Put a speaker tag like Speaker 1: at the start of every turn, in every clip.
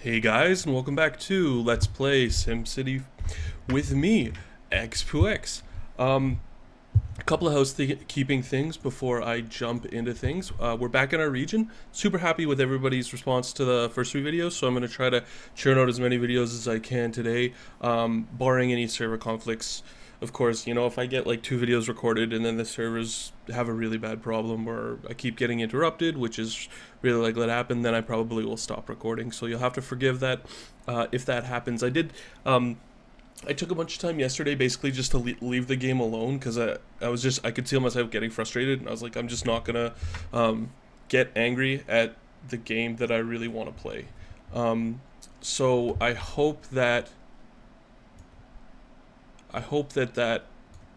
Speaker 1: Hey guys, and welcome back to Let's Play SimCity with me, X2X. A couple of housekeeping things before I jump into things. We're back in our region. Super happy with everybody's response to the first 3 videos, so I'm going to try to churn out as many videos as I can today, barring any server conflicts. Of course, you know, if I get like 2 videos recorded and then the servers have a really bad problem or I keep getting interrupted, which is really likely to happen, then I probably will stop recording. So you'll have to forgive that if that happens. I took a bunch of time yesterday basically just to leave the game alone because I could feel myself getting frustrated, and I was like, I'm just not gonna get angry at the game that I really want to play. So I hope that that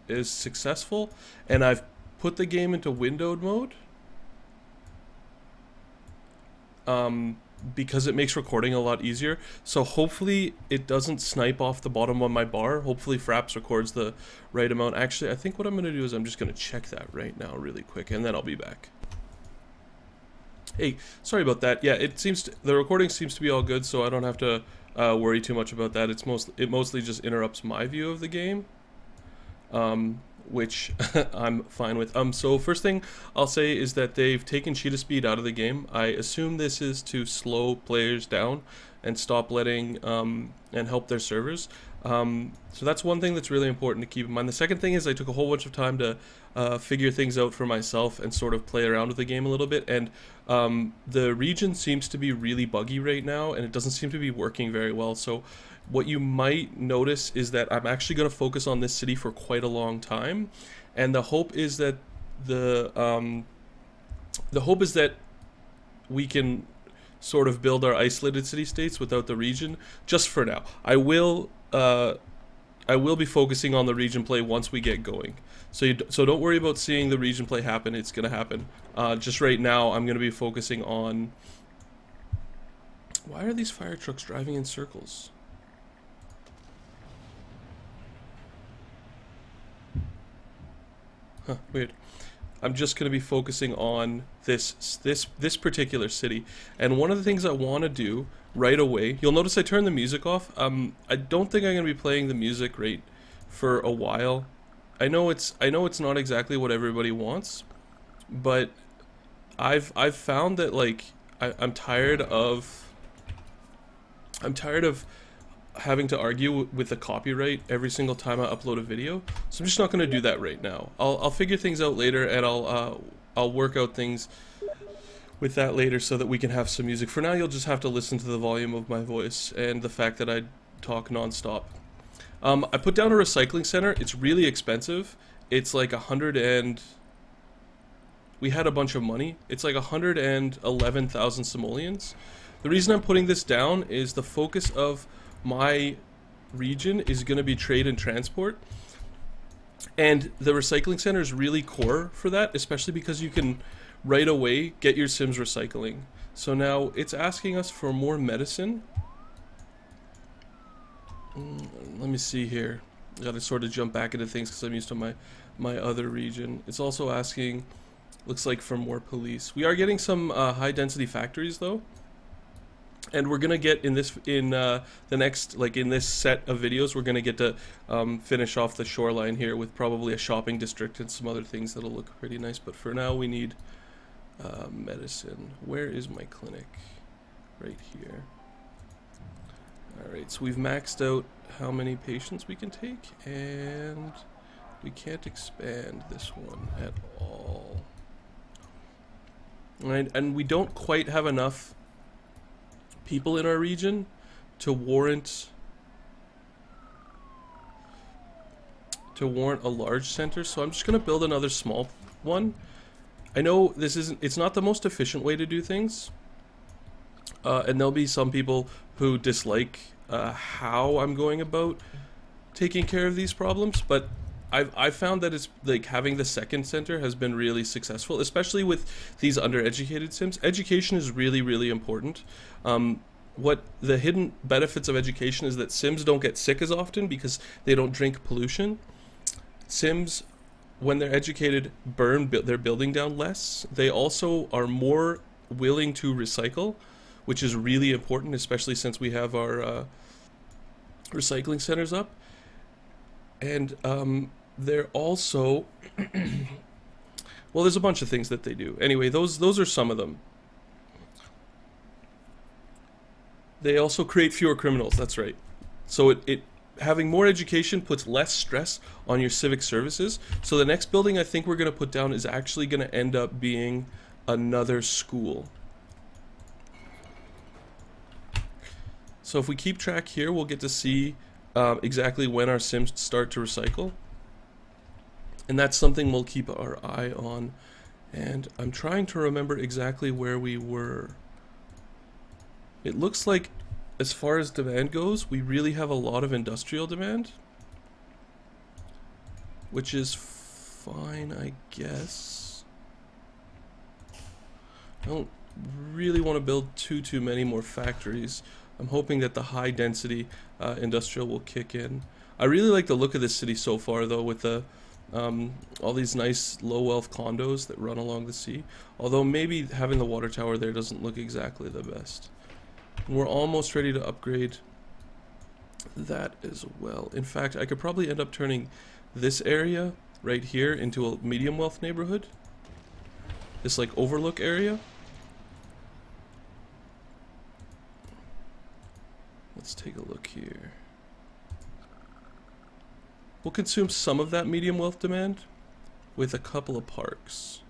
Speaker 1: is successful, and I've put the game into windowed mode because it makes recording a lot easier. So hopefully it doesn't snipe off the bottom of my bar. Hopefully Fraps records the right amount. Actually, I think what I'm going to do is I'm just going to check that right now really quick, and then I'll be back. Hey, sorry about that. Yeah, the recording seems to be all good, so I don't have to worry too much about that. It mostly just interrupts my view of the game, which I'm fine with. So first thing I'll say is that they've taken cheetah speed out of the game. I assume this is to slow players down and stop letting and help their servers. So that's one thing that's really important to keep in mind. The second thing is I took a whole bunch of time to figure things out for myself and sort of play around with the game a little bit, and the region seems to be really buggy right now, and it doesn't seem to be working very well. So what you might notice is that I'm actually going to focus on this city for quite a long time, and the hope is that we can sort of build our isolated city-states without the region, just for now. I will be focusing on the region play once we get going. So don't worry about seeing the region play happen. It's going to happen. Just right now, I'm going to be focusing on... Why are these fire trucks driving in circles? Huh, weird. I'm just going to be focusing on this particular city. And one of the things I want to do right away, you'll notice I turned the music off. I don't think I'm going to be playing the music right for a while. I know it's not exactly what everybody wants, but I've found that, like, I'm tired of having to argue with the copyright every single time I upload a video, so I'm just not going to do that right now. I'll figure things out later, and I'll work out things with that later so that we can have some music. For now, you'll just have to listen to the volume of my voice and the fact that I talk non-stop. I put down a recycling center. It's really expensive. It's like we had a bunch of money. It's like 111,000 simoleons. The reason I'm putting this down is the focus of my region is going to be trade and transport, and the recycling center is really core for that, especially because you can right away get your Sims recycling. So now it's asking us for more medicine. Let me see here. I gotta sort of jump back into things because I'm used to my other region. It's also asking, looks like, for more police. We are getting some high density factories though. And we're gonna get in this the next, like, in this set of videos, we're gonna get to finish off the shoreline here with probably a shopping district and some other things that'll look pretty nice. But for now, we need medicine. Where is my clinic? Right here. All right, so we've maxed out how many patients we can take, and we can't expand this one at all. All right, and we don't quite have enough people in our region to warrant a large center, so I'm just going to build another small one. I know it's not the most efficient way to do things, and there'll be some people who dislike how I'm going about taking care of these problems, but I've found that it's like having the second center has been really successful, especially with these undereducated Sims. Education is really, really important. What the hidden benefits of education is that Sims don't get sick as often because they don't drink pollution. Sims, when they're educated, burn their building down less. They also are more willing to recycle, which is really important, especially since we have our recycling centers up. And they're also well, there's a bunch of things that they do. Anyway, those are some of them. They also create fewer criminals. That's right. So it having more education puts less stress on your civic services. So the next building I think we're going to put down is actually going to end up being another school. So if we keep track here, we'll get to see exactly when our Sims start to recycle. And that's something we'll keep our eye on. And I'm trying to remember exactly where we were. It looks like, as far as demand goes, we really have a lot of industrial demand, which is fine, I guess. I don't really want to build too many more factories. I'm hoping that the high density industrial will kick in. I really like the look of this city so far, though, with the all these nice low wealth condos that run along the sea. Although maybe having the water tower there doesn't look exactly the best. We're almost ready to upgrade that as well. In fact, I could probably end up turning this area right here into a medium wealth neighborhood. This like overlook area. Let's take a look here. We'll consume some of that medium wealth demand with a couple of parks.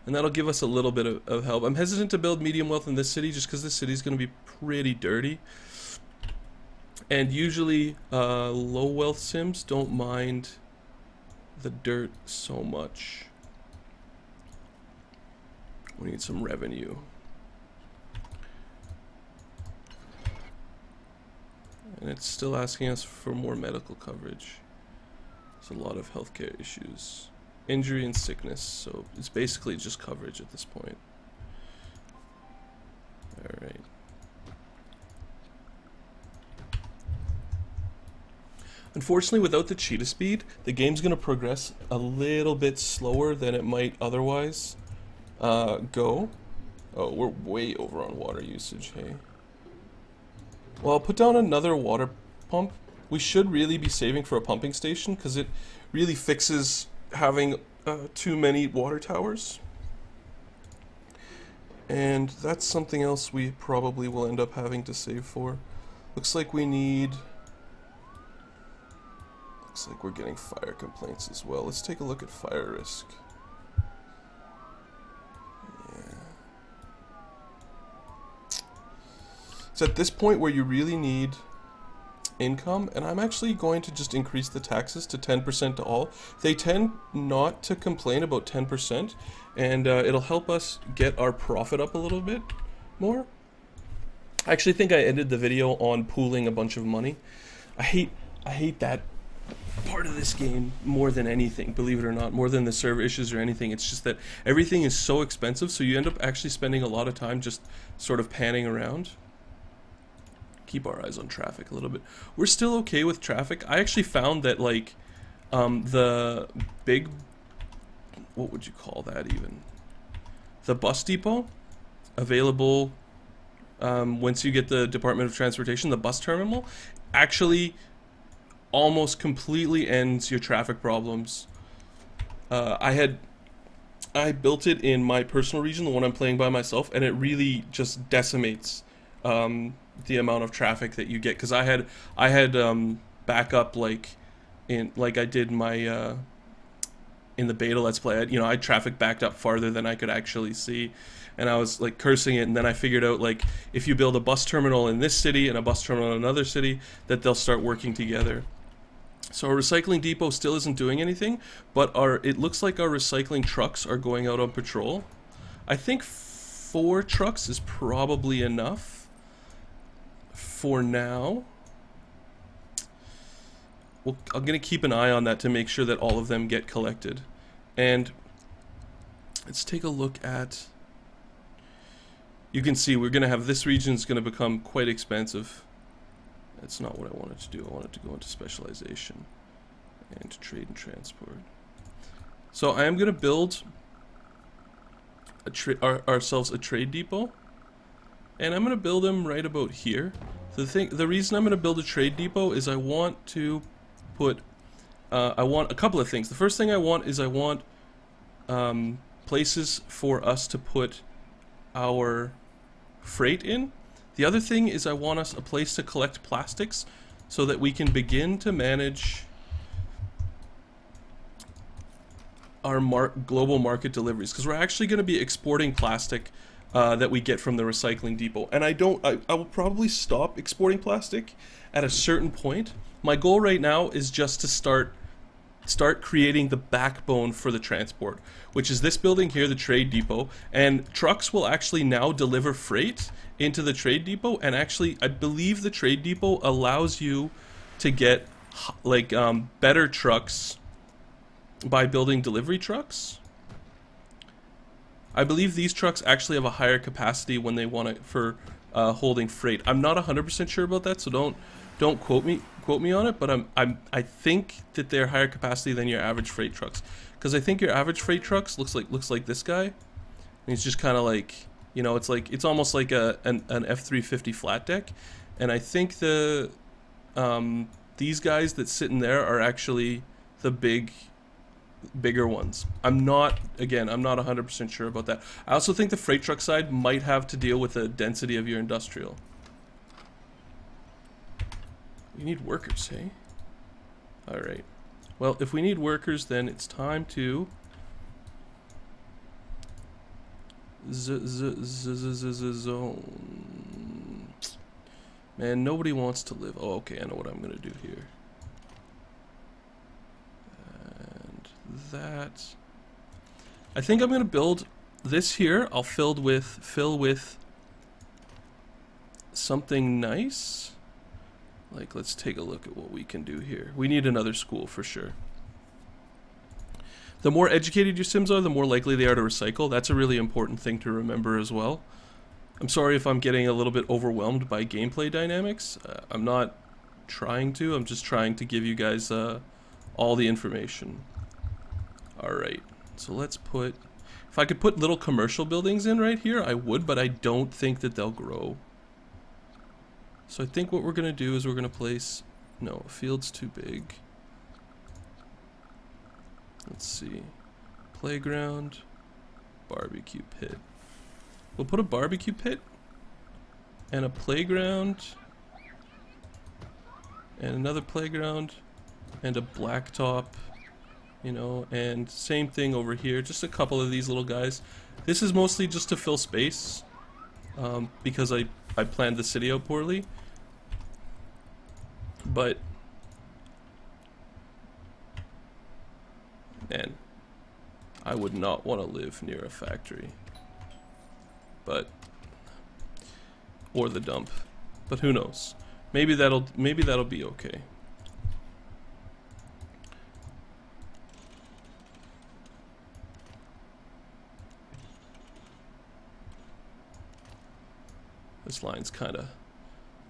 Speaker 1: And that'll give us a little bit of help. I'm hesitant to build medium wealth in this city just because this city is going to be pretty dirty. And usually low wealth Sims don't mind the dirt so much. We need some revenue. And it's still asking us for more medical coverage. There's a lot of healthcare issues. Injury and sickness, so it's basically just coverage at this point. Alright. Unfortunately, without the cheetah speed, the game's going to progress a little bit slower than it might otherwise go. Oh, we're way over on water usage, hey. Well, I'll put down another water pump. We should really be saving for a pumping station because it really fixes having too many water towers. And that's something else we probably will end up having to save for. Looks like we need... Looks like we're getting fire complaints as well. Let's take a look at fire risk. Yeah. It's at this point where you really need income, and I'm actually going to just increase the taxes to 10% to all. They tend not to complain about 10%, and it'll help us get our profit up a little bit more. I actually think I ended the video on pooling a bunch of money. I hate that part of this game more than anything, believe it or not, more than the server issues or anything. It's just that everything is so expensive, so you end up actually spending a lot of time just sort of panning around. Keep our eyes on traffic a little bit. We're still okay with traffic. I actually found that like the big, what would you call that even? The bus depot available once you get the Department of Transportation, the bus terminal, actually almost completely ends your traffic problems. I built it in my personal region, the one I'm playing by myself, and it really just decimates the amount of traffic that you get, because I had backup like I did my in the beta Let's Play. I traffic backed up farther than I could actually see, and I was like cursing it, and then I figured out like if you build a bus terminal in this city and a bus terminal in another city, that they'll start working together. So our recycling depot still isn't doing anything, but it looks like our recycling trucks are going out on patrol. I think 4 trucks is probably enough for now. Well, I'm going to keep an eye on that to make sure that all of them get collected. And let's take a look at... You can see we're going to have this region is going to become quite expensive. That's not what I wanted to do. I wanted to go into specialization and trade and transport. So I am going to build ourselves a trade depot, and I'm gonna build them right about here. The reason I'm gonna build a trade depot is I want to put I want a couple of things. The first thing I want is places for us to put our freight in. The other thing is I want us a place to collect plastics so that we can begin to manage our global market deliveries, because we're actually going to be exporting plastic that we get from the recycling depot. And I will probably stop exporting plastic at a certain point. My goal right now is just to start creating the backbone for the transport, which is this building here, the trade depot, and trucks will actually now deliver freight into the trade depot. And actually, I believe the trade depot allows you to get like better trucks by building delivery trucks. I believe these trucks actually have a higher capacity when they want it for holding freight. I'm not 100% sure about that, so don't quote me on it, but I think that they're higher capacity than your average freight trucks, because I think your average freight trucks looks like this guy, and he's just kind of like, you know, it's almost like an F350 flat deck, and I think these guys that sit in there are actually the bigger ones. I'm not 100% sure about that. I also think the freight truck side might have to deal with the density of your industrial. You need workers, hey? Alright. Well, if we need workers, then it's time to zone. Man, nobody wants to live. Oh, okay, I know what I'm gonna do here. And that. I think I'm gonna build this here. I'll fill with something nice. Like, let's take a look at what we can do here. We need another school for sure. The more educated your Sims are, the more likely they are to recycle. That's a really important thing to remember as well. I'm sorry if I'm getting a little bit overwhelmed by gameplay dynamics. I'm not trying to. I'm just trying to give you guys all the information. Alright, so let's put... If I could put little commercial buildings in right here, I would, but I don't think that they'll grow. So I think what we're going to do is we're going to place... No, field's too big. Let's see. Playground. Barbecue pit. We'll put a barbecue pit. And a playground. And another playground. And a blacktop. You know, and same thing over here. Just a couple of these little guys. This is mostly just to fill space. Because I planned the city out poorly. But man, I would not want to live near a factory. But or the dump. But who knows? Maybe that'll be okay. This line's kind of...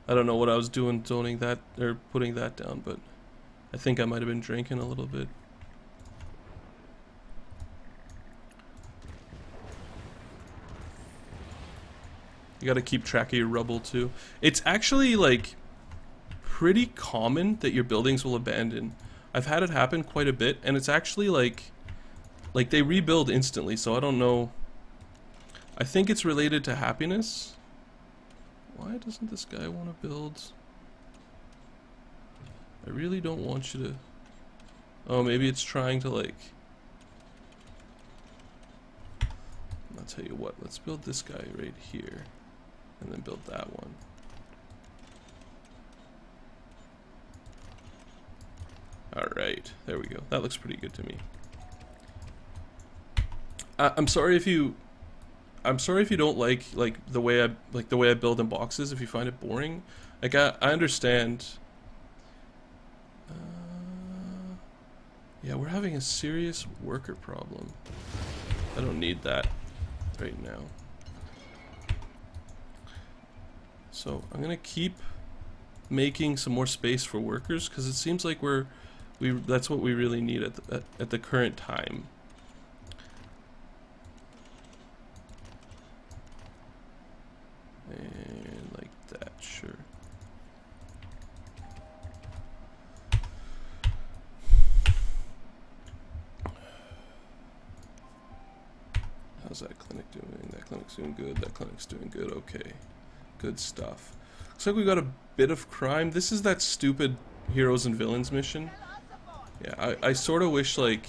Speaker 1: I don't know what I was doing zoning that, or putting that down, but I think I might have been drinking a little bit. You gotta keep track of your rubble too. It's actually like pretty common that your buildings will abandon. I've had it happen quite a bit, and it's actually like they rebuild instantly, so I don't know. I think it's related to happiness. Why doesn't this guy want to build? I really don't want you to... Oh, maybe it's trying to like... I'll tell you what, let's build this guy right here. And then build that one. Alright, there we go. That looks pretty good to me. I'm sorry if you don't like the way I build in boxes. If you find it boring, like I understand. Yeah, we're having a serious worker problem. I don't need that right now. So I'm gonna keep making some more space for workers, because it seems like that's what we really need at the current time. How's that clinic doing? That clinic's doing good. That clinic's doing good. Okay. Good stuff. Looks like we got a bit of crime. This is that stupid heroes and villains mission. Yeah, I sort of wish, like,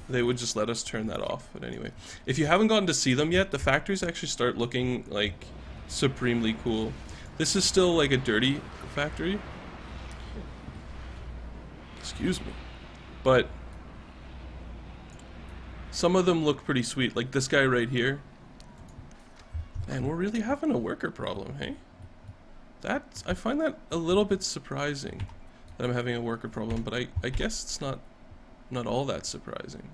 Speaker 1: they would just let us turn that off. But anyway, if you haven't gotten to see them yet, the factories actually start looking, like, supremely cool. This is still, like, a dirty factory. Excuse me. But some of them look pretty sweet, like this guy right here. And we're really having a worker problem, hey? I find that a little bit surprising that I'm having a worker problem, but I guess it's not all that surprising.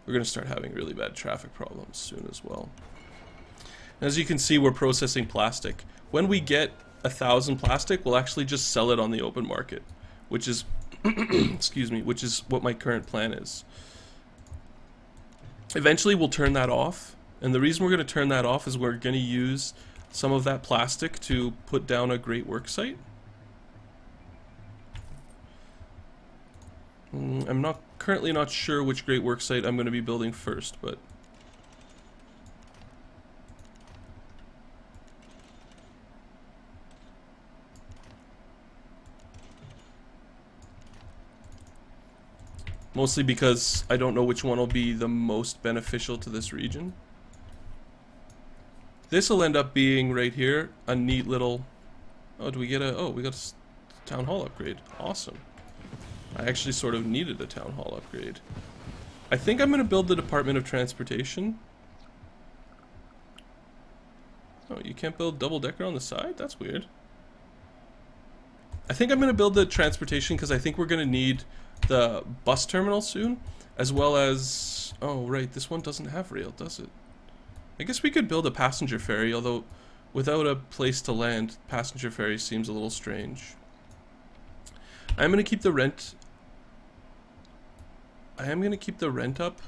Speaker 1: We're gonna start having really bad traffic problems soon as well. As you can see, we're processing plastic. When we get 1,000 plastic, we'll actually just sell it on the open market, which is excuse me, which is what my current plan is. Eventually we'll turn that off, and the reason we're going to turn that off is we're going to use some of that plastic to put down a great work site. I'm currently not sure which great work site I'm going to be building first, but mostly because I don't know which one will be the most beneficial to this region. This will end up being right here a neat little. Oh, we got a town hall upgrade. Awesome. I actually sort of needed a town hall upgrade. I think I'm going to build the Department of Transportation. Oh, you can't build double-decker on the side? That's weird. I think I'm going to build the transportation because I think we're going to need the bus terminal soon, as well as, oh right, this one doesn't have rail, does it? I guess we could build a passenger ferry, although without a place to land, passenger ferry seems a little strange. I'm going to keep the rent. I am going to keep the rent up.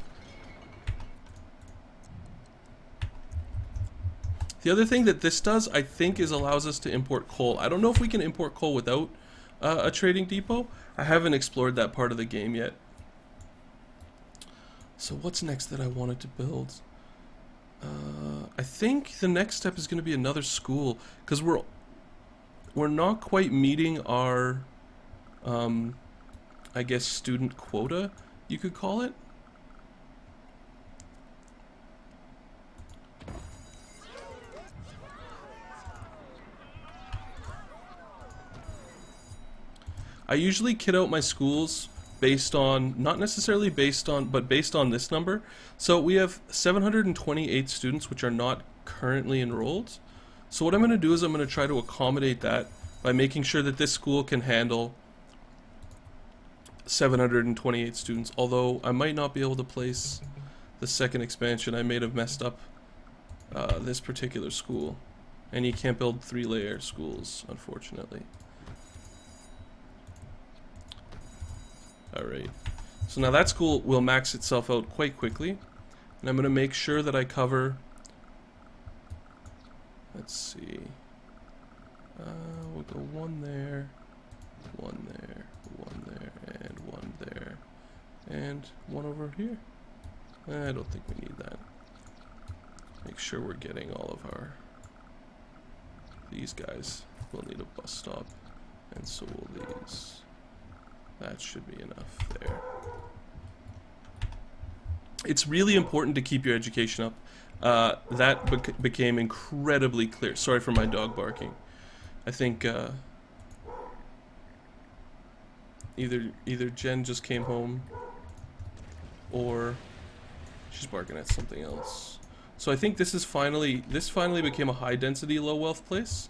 Speaker 1: The other thing that this does, I think, is allows us to import coal. I don't know if we can import coal without a trading depot. I haven't explored that part of the game yet. So what's next that I wanted to build? I think the next step is going to be another school, because we're not quite meeting our I guess student quota, you could call it. I usually kit out my schools based on, not necessarily based on, but based on this number. So we have 728 students which are not currently enrolled. So what I'm going to do is I'm going to try to accommodate that by making sure that this school can handle 728 students. Although I might not be able to place the second expansion. I may have messed up this particular school. And you can't build 3-layer schools, unfortunately. Alright, so now that school will max itself out quite quickly, and I'm going to make sure that I cover, let's see, we'll go one there, one there, one there, and one there, and one over here. I don't think we need that. Make sure we're getting all of our, these guys will need a bus stop, and so will these. That should be enough there. It's really important to keep your education up. That became incredibly clear. Sorry for my dog barking. I think either Jen just came home or she's barking at something else. So I think this finally became a high density low wealth place.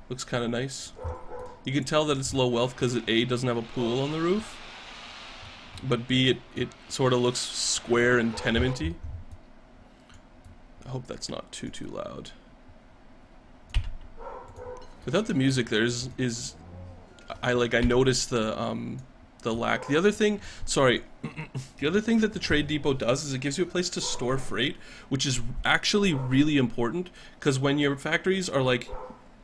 Speaker 1: Looks kind of nice. You can tell that it's low wealth because it A, doesn't have a pool on the roof, but B, it sort of looks square and tenement-y. I hope that's not too loud. Without the music, I noticed the lack. The other thing, sorry, the other thing that the trade depot does is it gives you a place to store freight, which is actually really important because when your factories are like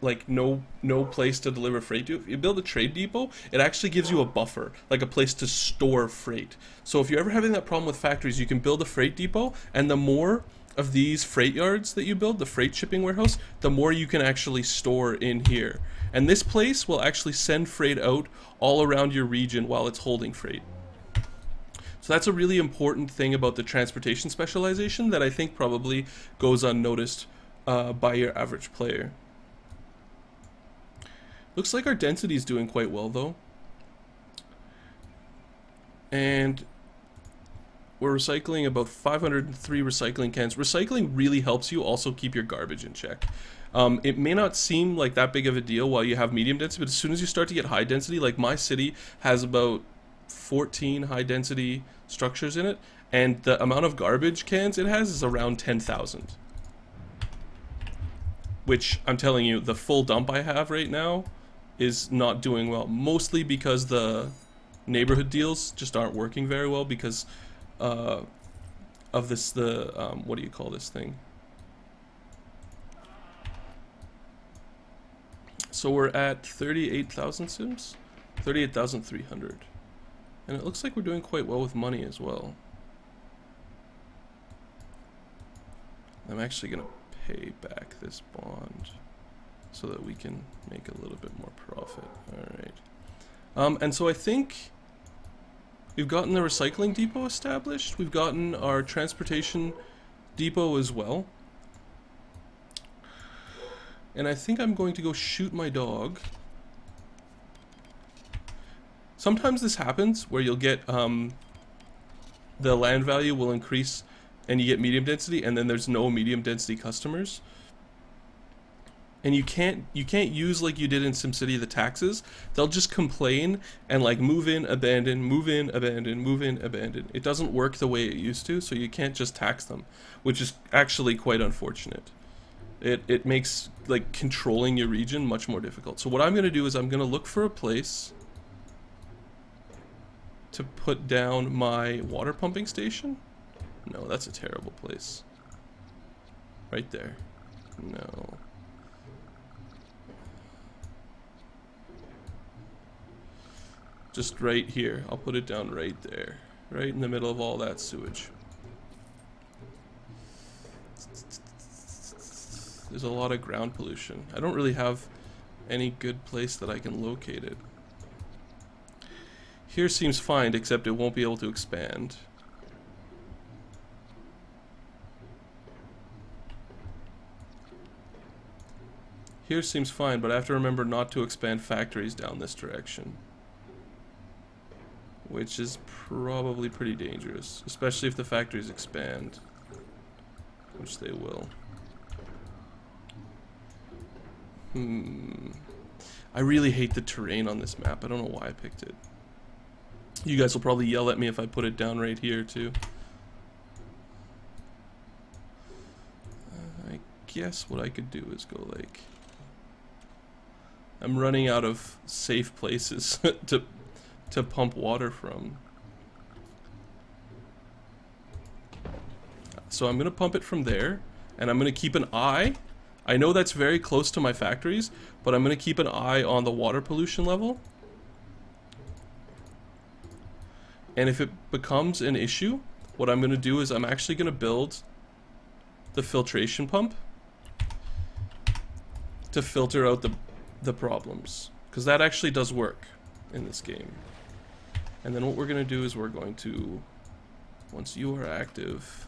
Speaker 1: like no place to deliver freight to. If you build a trade depot, it actually gives you a buffer, like a place to store freight. So if you're ever having that problem with factories, you can build a freight depot, and the more of these freight yards that you build, the freight shipping warehouse, the more you can actually store in here. And this place will actually send freight out all around your region while it's holding freight. So that's a really important thing about the transportation specialization that I think probably goes unnoticed by your average player. Looks like our density is doing quite well though. And we're recycling about 503 recycling cans. Recycling really helps you also keep your garbage in check. It may not seem like that big of a deal while you have medium density, but as soon as you start to get high density, like my city has about 14 high density structures in it, and the amount of garbage cans it has is around 10,000. Which, I'm telling you, the full dump I have right now is not doing well, mostly because the neighborhood deals just aren't working very well because of this, what do you call this thing? So we're at 38,000 sims, 38,300, and it looks like we're doing quite well with money as well. I'm actually gonna pay back this bond so that we can make a little bit more profit. All right. And so I think we've gotten the recycling depot established. We've gotten our transportation depot as well. And I think I'm going to go shoot my dog. Sometimes this happens where you'll get the land value will increase and you get medium density, and then there's no medium density customers. And you can't use like you did in SimCity the taxes. They'll just complain and like move in, abandon, move in, abandon, move in, abandon. It doesn't work the way it used to, so you can't just tax them, which is actually quite unfortunate. It makes like controlling your region much more difficult. So what I'm gonna do is I'm gonna look for a place to put down my water pumping station. No, that's a terrible place. Right there. No. Just right here. I'll put it down right there. Right in the middle of all that sewage. There's a lot of ground pollution. I don't really have any good place that I can locate it. Here seems fine, except it won't be able to expand. Here seems fine, but I have to remember not to expand factories down this direction. Which is probably pretty dangerous, especially if the factories expand. Which they will. I really hate the terrain on this map. I don't know why I picked it. You guys will probably yell at me if I put it down right here too. I guess what I could do is go like... I'm running out of safe places to pump water from. So I'm gonna pump it from there, and I'm gonna keep an eye. I know that's very close to my factories, but I'm gonna keep an eye on the water pollution level. And if it becomes an issue, what I'm gonna do is I'm actually gonna build the filtration pump to filter out the problems, because that actually does work in this game. And then what we're going to do is we're going to, once you are active,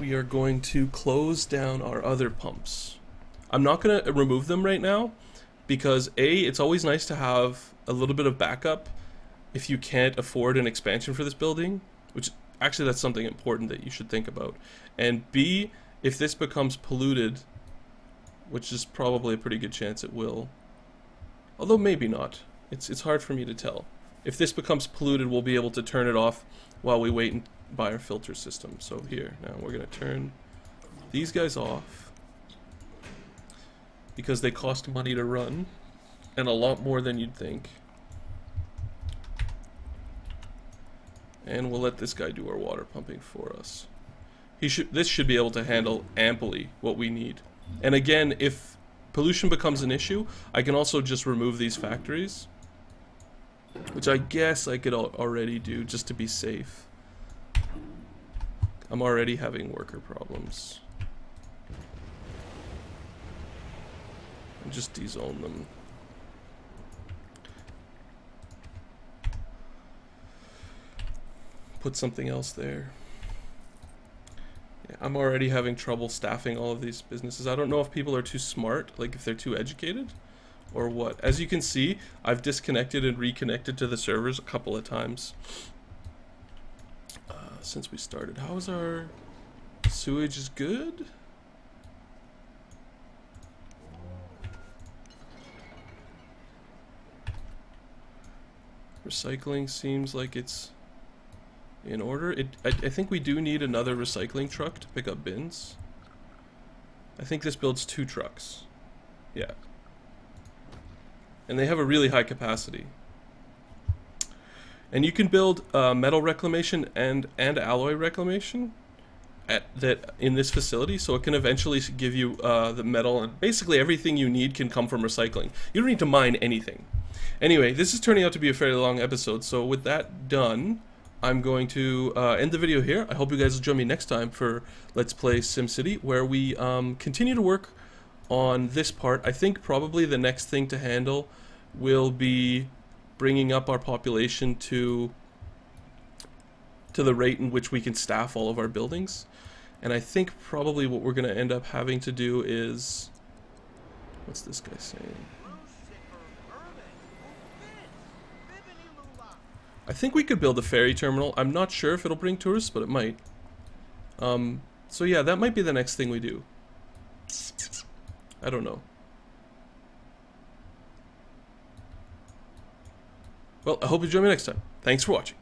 Speaker 1: we are going to close down our other pumps. I'm not going to remove them right now because A, it's always nice to have a little bit of backup if you can't afford an expansion for this building, which actually that's something important that you should think about. And B, if this becomes polluted, which is probably a pretty good chance it will, although maybe not. It's hard for me to tell. If this becomes polluted, we'll be able to turn it off while we wait and buy our filter system. So here, now we're going to turn these guys off because they cost money to run, and a lot more than you'd think. And we'll let this guy do our water pumping for us. This should be able to handle amply what we need. And again, if pollution becomes an issue, I can also just remove these factories, which I guess I could already do just to be safe. I'm already having worker problems. And just dezone them. Put something else there. Yeah, I'm already having trouble staffing all of these businesses. I don't know if people are too smart, like if they're too educated, or what. As you can see, I've disconnected and reconnected to the servers a couple of times since we started. How is our sewage? Is good? Recycling seems like it's in order. I think we do need another recycling truck to pick up bins. I think this builds 2 trucks. Yeah. And they have a really high capacity. And you can build metal reclamation and alloy reclamation in this facility, so it can eventually give you the metal, and basically everything you need can come from recycling. You don't need to mine anything. Anyway, this is turning out to be a fairly long episode, so with that done, I'm going to end the video here. I hope you guys will join me next time for Let's Play SimCity, where we continue to work on this part. I think probably the next thing to handle will be bringing up our population to the rate in which we can staff all of our buildings. And I think probably what we're going to end up having to do is... What's this guy saying? I think we could build a ferry terminal. I'm not sure if it'll bring tourists, but it might. So yeah, that might be the next thing we do. I don't know. Well, I hope you join me next time. Thanks for watching.